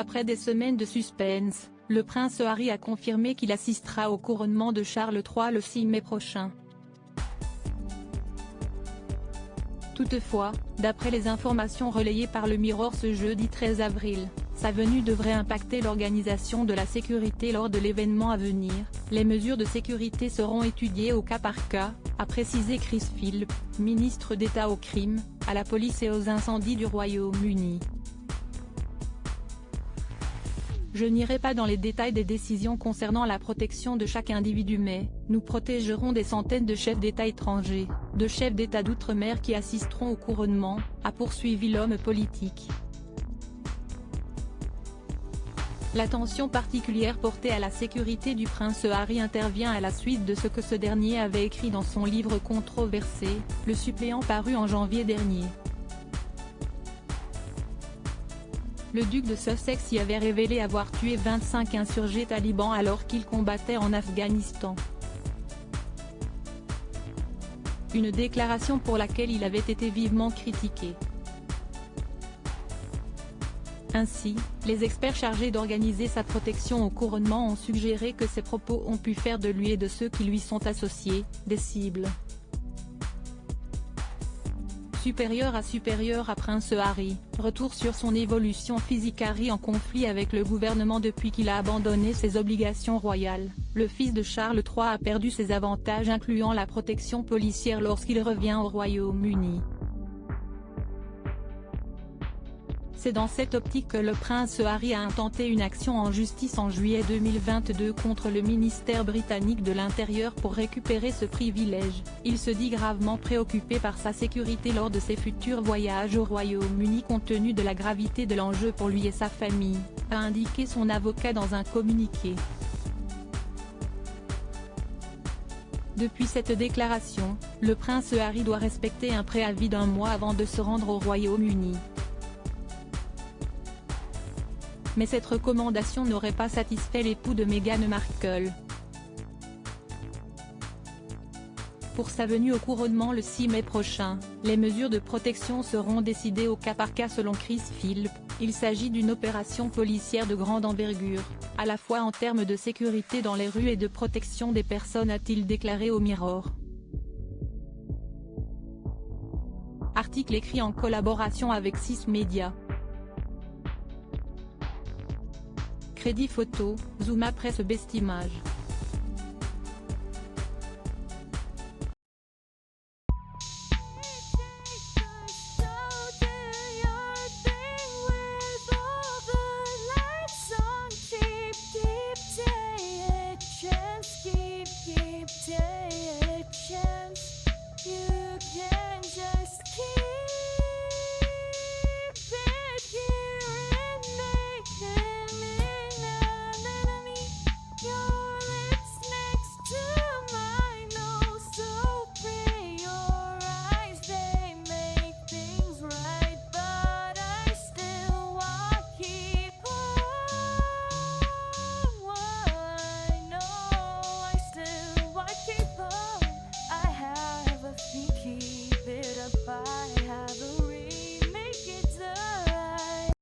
Après des semaines de suspense, le prince Harry a confirmé qu'il assistera au couronnement de Charles III le 6 mai prochain. Toutefois, d'après les informations relayées par le Mirror ce jeudi 13 avril, sa venue devrait impacter l'organisation de la sécurité lors de l'événement à venir. Les mesures de sécurité seront étudiées au cas par cas, a précisé Chris Philp, ministre d'État aux crimes, à la police et aux incendies du Royaume-Uni. Je n'irai pas dans les détails des décisions concernant la protection de chaque individu, mais nous protégerons des centaines de chefs d'État étrangers, de chefs d'État d'outre-mer qui assisteront au couronnement, a poursuivi l'homme politique. L'attention particulière portée à la sécurité du prince Harry intervient à la suite de ce que ce dernier avait écrit dans son livre controversé, Le Suppléant, paru en janvier dernier. Le duc de Sussex y avait révélé avoir tué 25 insurgés talibans alors qu'il combattait en Afghanistan. Une déclaration pour laquelle il avait été vivement critiqué. Ainsi, les experts chargés d'organiser sa protection au couronnement ont suggéré que ces propos ont pu faire de lui et de ceux qui lui sont associés, des cibles. Supérieur à Prince Harry, retour sur son évolution physique. Harry en conflit avec le gouvernement depuis qu'il a abandonné ses obligations royales. Le fils de Charles III a perdu ses avantages incluant la protection policière lorsqu'il revient au Royaume-Uni. C'est dans cette optique que le prince Harry a intenté une action en justice en juillet 2022 contre le ministère britannique de l'Intérieur pour récupérer ce privilège. Il se dit gravement préoccupé par sa sécurité lors de ses futurs voyages au Royaume-Uni compte tenu de la gravité de l'enjeu pour lui et sa famille, a indiqué son avocat dans un communiqué. Depuis cette déclaration, le prince Harry doit respecter un préavis d'1 mois avant de se rendre au Royaume-Uni. Mais cette recommandation n'aurait pas satisfait l'époux de Meghan Markle. Pour sa venue au couronnement le 6 mai prochain, les mesures de protection seront décidées au cas par cas selon Chris Philp. Il s'agit d'une opération policière de grande envergure, à la fois en termes de sécurité dans les rues et de protection des personnes, a-t-il déclaré au Mirror. Article écrit en collaboration avec 6 médias. Crédit photo, Zoom après ce best image.